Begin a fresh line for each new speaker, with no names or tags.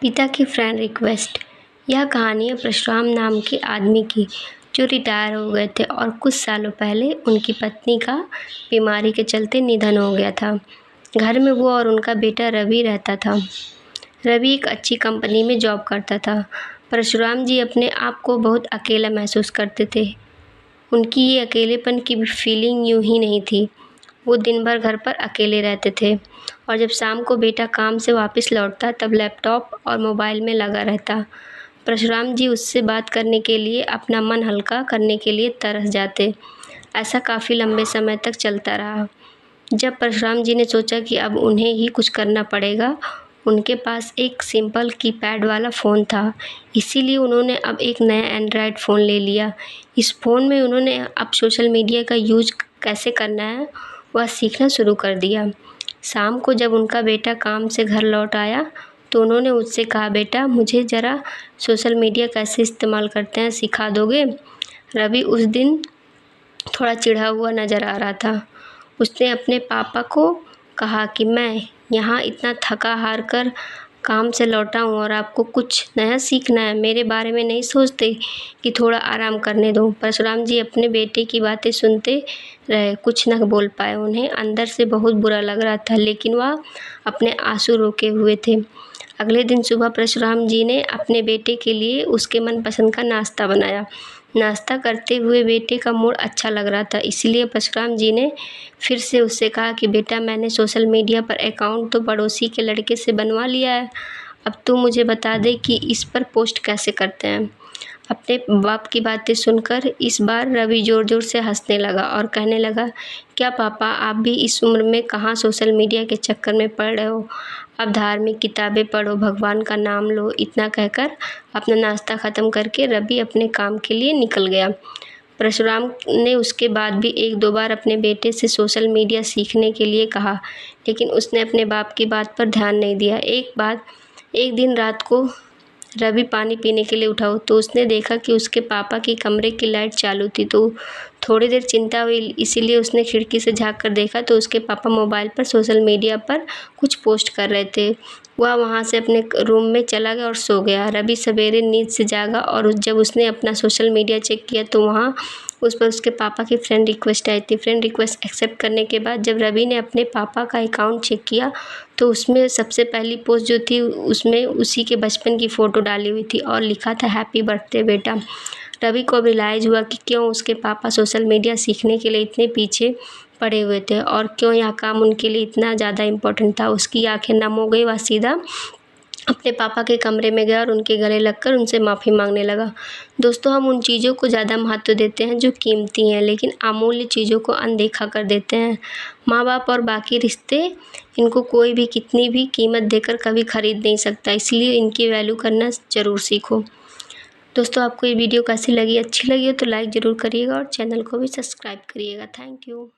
पिता की friend request. यह कहानी है परशुराम नाम के आदमी की, जो रिटायर हो गए थे और कुछ सालों पहले उनकी पत्नी का बीमारी के चलते निधन हो गया था। घर में वो और उनका बेटा रवि रहता था। रवि एक अच्छी कंपनी में जॉब करता था। परशुराम जी अपने आप को बहुत अकेला महसूस करते थे। उनकी ये अकेलेपन की फीलिंग यूं ही नहीं थी। वो दिन भर घर पर अकेले रहते थे और जब शाम को बेटा काम से वापस लौटता तब लैपटॉप और मोबाइल में लगा रहता। परशुराम जी उससे बात करने के लिए, अपना मन हल्का करने के लिए तरस जाते। ऐसा काफ़ी लंबे समय तक चलता रहा। जब परशुराम जी ने सोचा कि अब उन्हें ही कुछ करना पड़ेगा, उनके पास एक सिंपल कीपैड वाला फ़ोन था, इसीलिए उन्होंने अब एक नया एंड्रॉयड फ़ोन ले लिया। इस फ़ोन में उन्होंने अब सोशल मीडिया का यूज़ कैसे करना है वह सीखना शुरू कर दिया। शाम को जब उनका बेटा काम से घर लौट आया तो उन्होंने उससे कहा, बेटा मुझे ज़रा सोशल मीडिया कैसे इस्तेमाल करते हैं सिखा दोगे? रवि उस दिन थोड़ा चिढ़ा हुआ नज़र आ रहा था। उसने अपने पापा को कहा कि मैं यहाँ इतना थका हार कर काम से लौटा हूँ और आपको कुछ नया सीखना है, मेरे बारे में नहीं सोचते कि थोड़ा आराम करने दो। परशुराम जी अपने बेटे की बातें सुनते रहे, कुछ न बोल पाए। उन्हें अंदर से बहुत बुरा लग रहा था, लेकिन वह अपने आंसू रोके हुए थे। अगले दिन सुबह परशुराम जी ने अपने बेटे के लिए उसके मनपसंद का नाश्ता बनाया। नाश्ता करते हुए बेटे का मूड अच्छा लग रहा था, इसलिए परशुराम जी ने फिर से उससे कहा कि बेटा मैंने सोशल मीडिया पर अकाउंट तो पड़ोसी के लड़के से बनवा लिया है, अब तू मुझे बता दे कि इस पर पोस्ट कैसे करते हैं। अपने बाप की बातें सुनकर इस बार रवि ज़ोर ज़ोर से हंसने लगा और कहने लगा, क्या पापा आप भी इस उम्र में कहाँ सोशल मीडिया के चक्कर में पड़ रहे हो? अब धार्मिक किताबें पढ़ो, भगवान का नाम लो। इतना कहकर अपना नाश्ता ख़त्म करके रवि अपने काम के लिए निकल गया। परशुराम ने उसके बाद भी एक दो बार अपने बेटे से सोशल मीडिया सीखने के लिए कहा, लेकिन उसने अपने बाप की बात पर ध्यान नहीं दिया। एक दिन रात को रवि पानी पीने के लिए उठा तो उसने देखा कि उसके पापा के कमरे की लाइट चालू थी। तो थोड़ी देर चिंता हुई, इसीलिए उसने खिड़की से झाँक कर देखा तो उसके पापा मोबाइल पर सोशल मीडिया पर कुछ पोस्ट कर रहे थे। वह वहाँ से अपने रूम में चला गया और सो गया। रवि सवेरे नींद से जागा और जब उसने अपना सोशल मीडिया चेक किया तो वहाँ उस पर उसके पापा की फ्रेंड रिक्वेस्ट आई थी। फ्रेंड रिक्वेस्ट एक्सेप्ट करने के बाद जब रवि ने अपने पापा का अकाउंट चेक किया तो उसमें सबसे पहली पोस्ट जो थी उसमें उसी के बचपन की फ़ोटो डाली हुई थी और लिखा था, हैप्पी बर्थडे बेटा। रवि को अब रियलाइज़ हुआ कि क्यों उसके पापा सोशल मीडिया सीखने के लिए इतने पीछे पड़े हुए थे और क्यों यह काम उनके लिए इतना ज़्यादा इम्पोर्टेंट था। उसकी आंखें नम हो गई। वह सीधा अपने पापा के कमरे में गया और उनके गले लगकर उनसे माफ़ी मांगने लगा। दोस्तों, हम उन चीज़ों को ज़्यादा महत्व देते हैं जो कीमती हैं, लेकिन अमूल्य चीज़ों को अनदेखा कर देते हैं। माँ बाप और बाकी रिश्ते, इनको कोई भी कितनी भी कीमत देकर कभी ख़रीद नहीं सकता, इसलिए इनकी वैल्यू करना ज़रूर सीखो। दोस्तों, आपको ये वीडियो कैसी लगी? अच्छी लगी हो तो लाइक ज़रूर करिएगा और चैनल को भी सब्सक्राइब करिएगा। Thank you.